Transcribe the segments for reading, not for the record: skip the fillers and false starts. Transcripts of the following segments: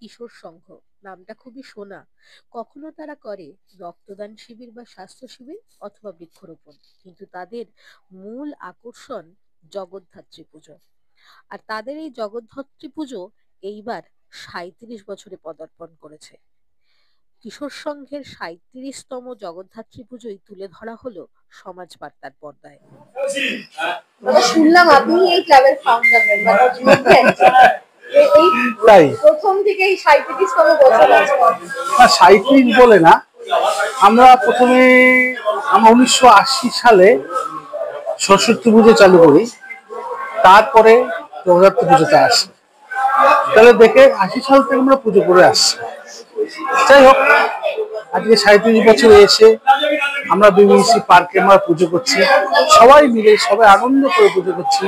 কিশোর সংঘ। নামটা খুবই শোনা। কখনো তারা করে রক্তদান শিবির বা স্বাস্থ্য শিবির অথবা বৃক্ষরোপণ, কিন্তু তাদের মূল আকর্ষণ জগদ্ধাত্রী পুজো। আর তাদের এই জগদ্ধাত্রী পুজো এইবার ৩৭ বছরে পদার্পণ করেছে। কিশোর সংঘের ৩৭তম জগদ্ধাত্রী পুজোই তুলে ধরা হলো সমাজ বার্তার পর্দায়। শুনলাম আপনি এই ক্লাবের ফাউন্ডার মেম্বার। এই তাই প্রথম থেকেই ৩৭তম বছর আছে না, ৩৭ বলে না। আমরা প্রথমে ১৯৮০ সালে সরস্বতী পুজো চালু করি, তারপরে জগদ্ধাত্রী পুজোতে আসি। তাহলে দেখে ৮০ সাল থেকে আমরা পুজো করে আসছি। যাই হোক, আজকে ৩৭ বছরে এসে আমরা বিবিসি পার্কে আমরা পুজো করছি, সবাই মিলে সবাই আনন্দ করে পুজো করছি।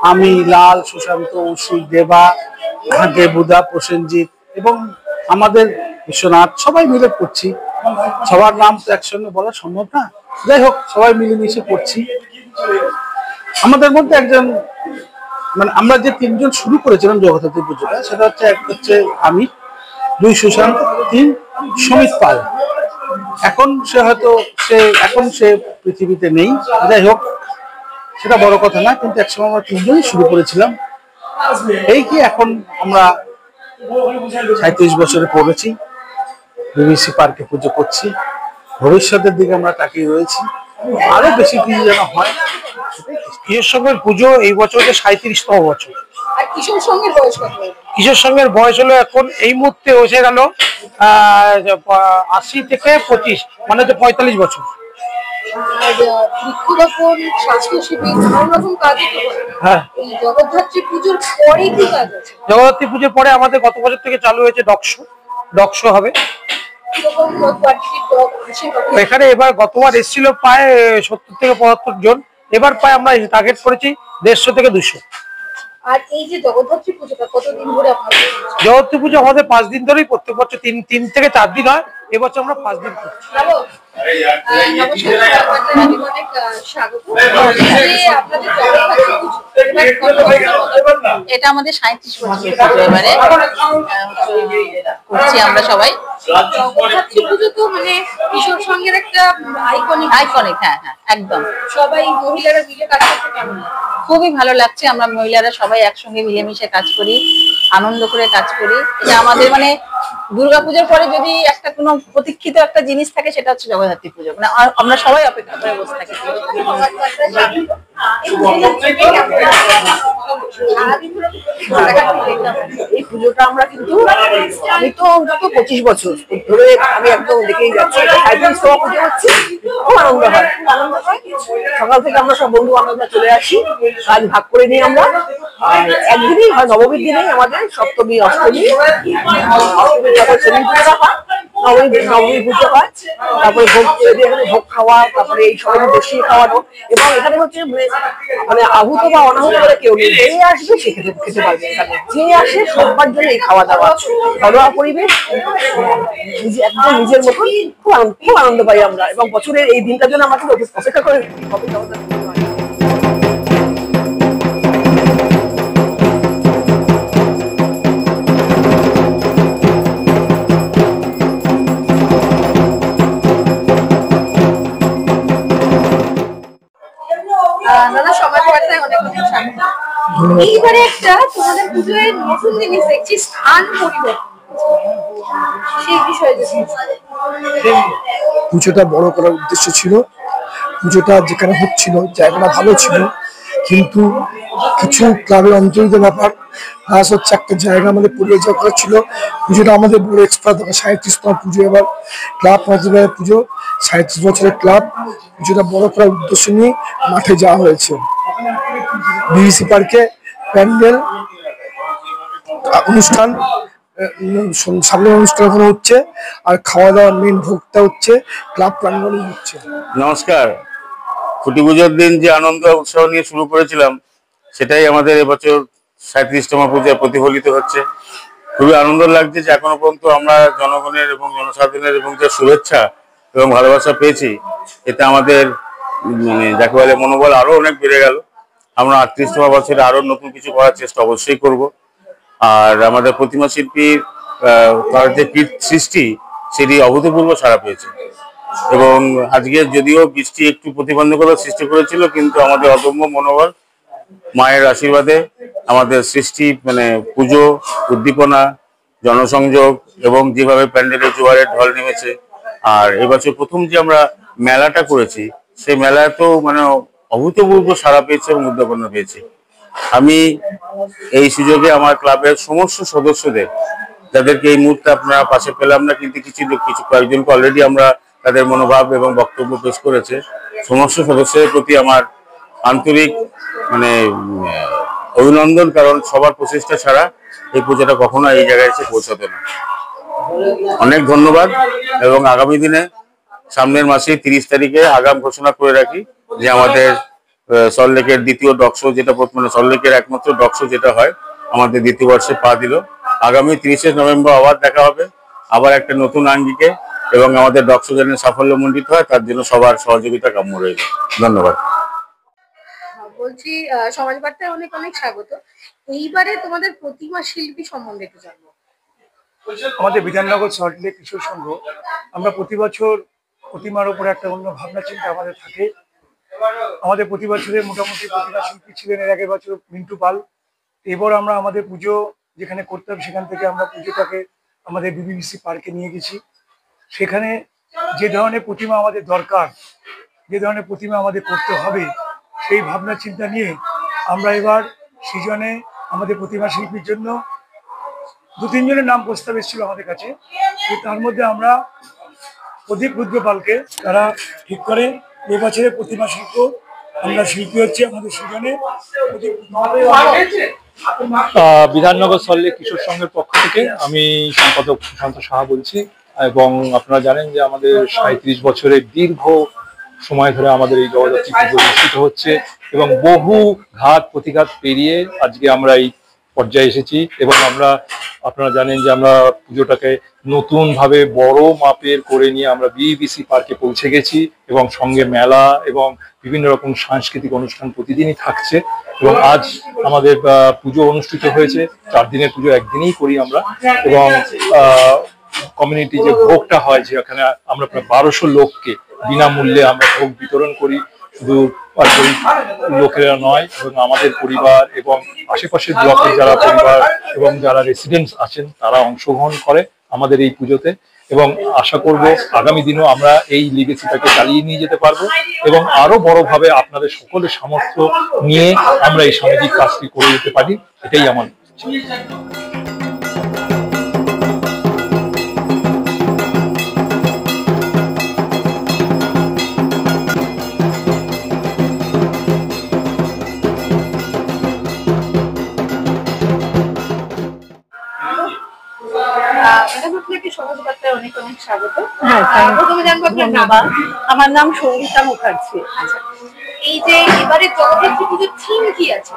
আমি, লাল, সুশান্ত, কৌশিক, দেবা, দেবুদা, প্রসেনজিৎ এবং আমাদের বিশ্বনাথ সবাই মিলে করছি। সবার নাম তো একসঙ্গে বলা সম্ভব না, যাই হোক সবাই মিলেমিশে করছি। আমাদের মধ্যে একজন, মানে আমরা যে ৩ জন শুরু করেছিলাম জগদ্ধাত্রী পুজোটা, সেটা হচ্ছে এক হচ্ছে আমি, ২ সুশান্ত, ৩ সমিত পাল। এখন সে পৃথিবীতে নেই, যাই হোক সেটা বড় কথা না, কিন্তু একসময় আমরা ৩ জনই শুরু করেছিলাম। এই কি এখন আমরা ৩৭ বছরে পড়েছি, বিবিসি পার্কে পুজো করছি। ভবিষ্যতের দিকে আমরা তাকিয়ে রয়েছি, আরো বেশি কিছু যেন হয়। কিশোর সংঘের পুজো এই বছর ৩৭তম বছর। কিশোর সংঘের বয়স হলো এখন এই মুহূর্তে হয়ে গেল ৮০ থেকে ২৫, মানে ৪৫ বছর। হ্যাঁ, জগদ্ধাত্রী পুজোর পরে আমাদের গত বছর থেকে চালু হয়েছে ডকশো হবে এখানে। এবার গতবার এসেছিল প্রায় ৭০ থেকে ৭৫ জন, এবার প্রায় আমরা টার্গেট করেছি ১৫০ থেকে ২০০। আর এই যে জগদ্ধাত্রী পুজোটা কতদিন ধরে আপনারা? জগদ্ধাত্রী পুজো আমাদের ৫ দিন ধরেই, প্রত্যেক বছর ৩ থেকে ৪ দিন হয়, এবছর আমরা ৫ দিন করছি। এটা আমাদের ৩৭ বছর এবারে করছি আমরা সবাই। জগদ্ধাত্রী পুজো তো মানে কিশোর সংঘের একটা আইকনিক। হ্যাঁ হ্যাঁ, একদম। সবাই মহিলারা মিলে কাজ করতে কেমন? খুবই ভালো লাগছে, আমরা মহিলারা সবাই একসঙ্গে মিলেমিশে কাজ করি, আনন্দ করে কাজ করি। এটা আমাদের মানে দুর্গাপূজার পরে যদি একটা কোনো প্রতীক্ষিত একটা জিনিস থাকে, সেটা হচ্ছে জগদ্ধাত্রী পুজো। মানে আমরা সবাই অপেক্ষা করে বসে থাকি। এই পুজোটা আমরা কিন্তু, আমি তো অন্তত ২৫ বছর ধরে আমি একদম দেখেই যাচ্ছি। পুজো হচ্ছে, খুব আনন্দ হয়, সকাল থেকে আমরা সব বন্ধু বান্ধবরা চলে আসি, কাজ ভাগ করে নিই আমরা। আর একদিনই হয়, নবমীর দিনেই আমাদের সপ্তমী, অষ্টমী, নবমী পুজো হয়। তারপরে ভোগ খাওয়া, তারপরে এই সবাই বসিয়ে খাওয়ানো। এবং এখানে হচ্ছে মানে আহুত বা অনাহুত করে কেউ নেই, যে আসবে সে খেতে পারবে। এখানে যে আসে সবার জন্য এই খাওয়া দাওয়া, ঘরোয়া পরিবেশ, একদম নিজের মতো। খুব আনন্দ পাই আমরা, এবং বছরের এই দিনটার জন্য আমরা অপেক্ষা করে এইবারে একটা তোমাদের পুজোয় নতুন জিনিস দেখছি, স্থান পরিবর্তন। সেই বিষয়ে পুজোটা বড় করার উদ্দেশ্য ছিল। পুজোটা যেখানে হচ্ছিল জায়গাটা ভালো ছিল, কিন্তু কিছু ক্লাবের অন্তরিত ব্যাপার, প্লাস হচ্ছে একটা জায়গা আমাদের পরিয়ে যাওয়া করা ছিল। পুজোটা আমাদের বড় এক্সট্রা ৩৭তম পুজো, এবার ক্লাব পুজো, ৩৭ বছরের ক্লাব। পুজোটা বড় করার উদ্দেশ্য নিয়ে মাঠে যাওয়া হয়েছে। বিবিসি পার্কে প্যান্ডেল অনুষ্ঠান, সামনে অনুষ্ঠান হচ্ছে, আর খাওয়া দাওয়ার মেন ভোগটা হচ্ছে ক্লাব প্রাঙ্গণে হচ্ছে। নমস্কার। খুঁটি পুজোর দিন যে আনন্দ উৎসাহ নিয়ে শুরু করেছিলাম, সেটাই আমাদের এবছর ৩৭তম পূজায় প্রতিফলিত হচ্ছে। খুবই আনন্দ লাগছে যে এখনো পর্যন্ত আমরা জনগণের এবং জনসাধারণের এবং যে শুভেচ্ছা এবং ভালোবাসা পেয়েছি, এতে আমাদের যাকে বলে মনোবল আরো অনেক বেড়ে গেল। আমরা ৩৮তম বছরে আরো নতুন কিছু করার চেষ্টা অবশ্যই করব। আর আমাদের প্রতিমা শিল্পীর তার যে কীট সৃষ্টি সেটি অভূতপূর্ব সাড়া পেয়েছে। এবং আজকে যদিও বৃষ্টি একটু প্রতিবন্ধকতার সৃষ্টি করেছিল, কিন্তু আমাদের অদম্য মনোবল, মায়ের আশীর্বাদে আমাদের সৃষ্টি মানে পুজো, উদ্দীপনা, জনসংযোগ এবং যেভাবে প্যান্ডেলের জোয়ারের ঢল নেমেছে। আর এবছর প্রথম যে আমরা মেলাটা করেছি, সেই মেলায় তো মানে অভূতপূর্ব সাড়া পেয়েছে এবং উদ্দীপনা পেয়েছে। আমি এই সুযোগে আমার ক্লাবের সমস্ত সদস্যদের, যাদেরকে এই মুহূর্তে আপনারা পাশে পেলাম না, কিন্তু কিছু কয়েকজনকে অলরেডি আমরা তাদের মনোভাব এবং বক্তব্য পেশ করেছে, সমস্ত সদস্যদের প্রতি আমার আন্তরিক মানে অভিনন্দন। কারণ সবার প্রচেষ্টা ছাড়া এই পুজোটা কখনো এই জায়গায় এসে পৌঁছাতো না। অনেক ধন্যবাদ। এবং আগামী দিনে সামনের মাসে 30 তারিখে আগাম ঘোষণা করে রাখি যে আমাদের সল্টলেকের দ্বিতীয় ডকশো, যেটা মানে সল্টলেকের একমাত্র ডকশো যেটা হয়, আমাদের দ্বিতীয় বর্ষে পা দিল। আগামী 30শে নভেম্বর আবার দেখা হবে, আবার একটা নতুন আঙ্গিকে, এবং আমাদের ডকশো যেন সাফল্যমণ্ডিত হয় তার জন্য সবার সহযোগিতা কাম্য রইল। ধন্যবাদ। বলছি সমাজ বার্তায় অনেক অনেক স্বাগত। এইবারে তোমাদের প্রতিমা শিল্পী সম্বন্ধে একটু জানবো। আমাদের বিধাননগর সল্টলেক কিশোর সংঘ, আমরা প্রতি বছর প্রতিমার উপরে একটা অন্য ভাবনা চিন্তা আমাদের থাকে। আমাদের প্রতি বছরের মোটামুটি প্রতিমা শিল্পী ছিলেন এর আগের বছর মিন্টু পাল। এবার আমরা আমাদের পুজো যেখানে করতাম সেখান থেকে আমরা পুজোটাকে আমাদের বিবিসি পার্কে নিয়ে গেছি। সেখানে যে ধরনের প্রতিমা আমাদের দরকার, যে ধরনের প্রতিমা আমাদের করতে হবে, সেই ভাবনা চিন্তা নিয়ে আমরা এবার সিজনে আমাদের প্রতিমা শিল্পীর জন্য 2-3 জনের নাম প্রস্তাব এসেছিল আমাদের কাছে। তার মধ্যে আমরা প্রদীপ রুদ্রপালকে তারা ঠিক করে এবছরের প্রতিমা শিল্প আমরা শিল্পী হচ্ছে আমাদের সিজনে। বিধাননগর সল্টলেক কিশোর সংঘের পক্ষ থেকে আমি সম্পাদক সুশান্ত সাহা বলছি। এবং আপনারা জানেন যে আমাদের 37 বছরের দীর্ঘ সময় ধরে আমাদের এই জগদ্ধাত্রী পুজো অনুষ্ঠিত হচ্ছে, এবং বহু ঘাত প্রতিঘাত পেরিয়ে আজকে আমরা এই পর্যায়ে এসেছি। এবং আপনারা জানেন যে আমরা পুজোটাকে নতুন ভাবে বড় মাপের করে নিয়ে আমরা বিবিসি পার্কে পৌঁছে গেছি, এবং সঙ্গে মেলা এবং বিভিন্ন রকম সাংস্কৃতিক অনুষ্ঠান প্রতিদিনই থাকছে। এবং আজ আমাদের পুজো অনুষ্ঠিত হয়েছে। 4 দিনের পুজো একদিনেই করি আমরা। এবং কমিউনিটি যে ভোগটা হয়, যেখানে আমরা প্রায় 1200 লোককে বিনামূল্যে আমরা ভোগ বিতরণ করি, শুধু লোকেরা নয়, এবং আমাদের পরিবার এবং আশেপাশের ব্লকের যারা পরিবার এবং যারা রেসিডেন্টস আছেন তারা অংশগ্রহণ করে আমাদের এই পুজোতে। এবং আশা করব আগামী দিনেও আমরা এই লিগেসিটাকে চালিয়ে নিয়ে যেতে পারবো, এবং আরো বড়ভাবে আপনাদের সকলের সামর্থ্য নিয়ে আমরা এই সামাজিক কাজটি করে যেতে পারি, এটাই আমার। অনেক অনেক স্বাগত। ধন্যবাদ। আমার নাম সঙ্গীতা মুখার্জি। এই যে এবারে জগদ্ধাত্রী পুজোর থিম কি আছে?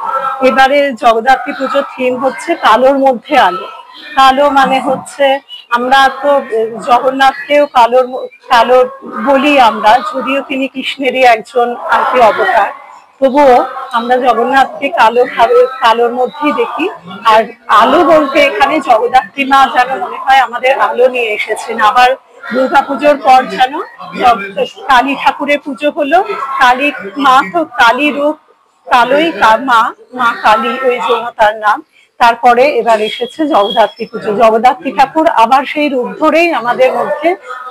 এবারে জগদ্ধাত্রী পুজোর থিম হচ্ছে কালোর মধ্যে আলো। কালো মানে হচ্ছে, আমরা তো জগন্নাথকেও কালো বলি আমরা, যদিও তিনি কৃষ্ণেরই একজন আর কি অবতার, তবুও আমরা জগন্নাথকে কালোর মধ্যেই দেখি। আর আলো বলতে এখানে জগদ্ধাত্রী মা যেন মনে হয় আমাদের আলো নিয়ে এসেছেন। আবার দুর্গাপুজোর পর যেন কালী ঠাকুরের পুজো হলো। কালী মা তো কালী রূপ, কালোই মা কালী, ওই জন্য তার নাম। তারপরে এবার এসেছে জগদ্ধাত্রী পুজো। জগদ্ধাত্রী ঠাকুর আবার সেই রূপ ধরেই আমাদের মধ্যে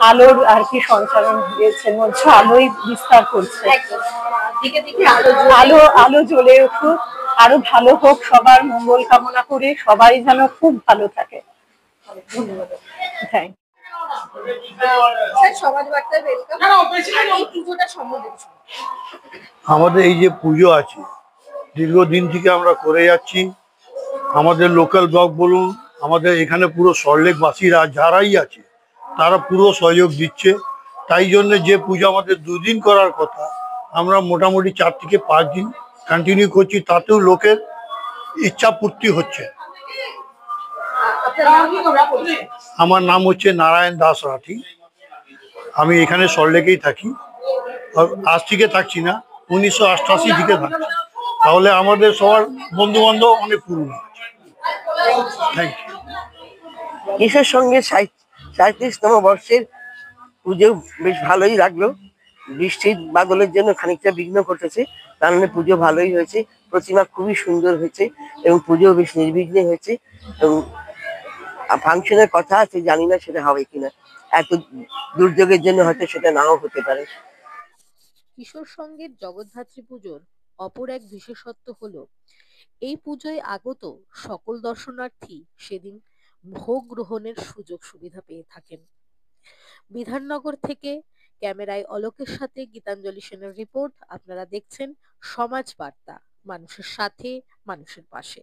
আলোর আর কি সঞ্চালন দিয়েছেন, মধ্যে আলোই বিস্তার করছে। আলো জ্বলে উঠুক, আরো ভালো হোক, সবার মঙ্গল কামনা করে সবাই যেন খুব ভালো থাকে। ধন্যবাদ। থ্যাংক আমাদের এই যে পুজো আছে দীর্ঘদিন থেকে আমরা করে যাচ্ছি। আমাদের লোকাল ব্লক বলুন, আমাদের এখানে পুরো সল্টলেকবাসীরা যারাই আছে তারা পুরো সহযোগ দিচ্ছে। তাই জন্য যে পুজো আমাদের 2 দিন করার কথা, আমরা মোটামুটি 4 থেকে 5 দিন কন্টিনিউ করছি, তাতেও লোকের ইচ্ছা পূর্তি হচ্ছে। আমার নাম হচ্ছে নারায়ণ দাস রাঠি। আমি এখানে সল্টলেকেই থাকি, আজ থেকে থাকছি না, 1988 থেকে থাকছি। তাহলে আমাদের সবার বন্ধু বান্ধব অনেক পুরনো আছে। Thank you. কিশোর সঙ্গে 37তম বর্ষের পুজো বেশ ভালোই লাগলো। বৃষ্টির বাদলের জন্য খানিকটা বিঘ্ন ঘটেছে, তার মানে পুজো ভালোই হয়েছে। প্রতিমা খুবই সুন্দর হয়েছে এবং পুজো বেশ নির্বিঘ্নে হয়েছে। এবং ফাংশনের কথা আছে, জানি না সেটা হবে কিনা, এত দুর্যোগের জন্য হয়তো সেটা নাও হতে পারে। কিশোর সঙ্গীত জগদ্ধাত্রী পুজোর অপর এক বিশেষত্ব হলো এই পুজোয় আগত সকল দর্শনার্থী সেদিন ভোগ গ্রহণের সুযোগ সুবিধা পেয়ে থাকেন। বিধাননগর থেকে ক্যামেরায় অলোকের সাথে গীতাঞ্জলি সেনের রিপোর্ট। আপনারা দেখছেন সমাজ বার্তা, মানুষের সাথে, মানুষের পাশে।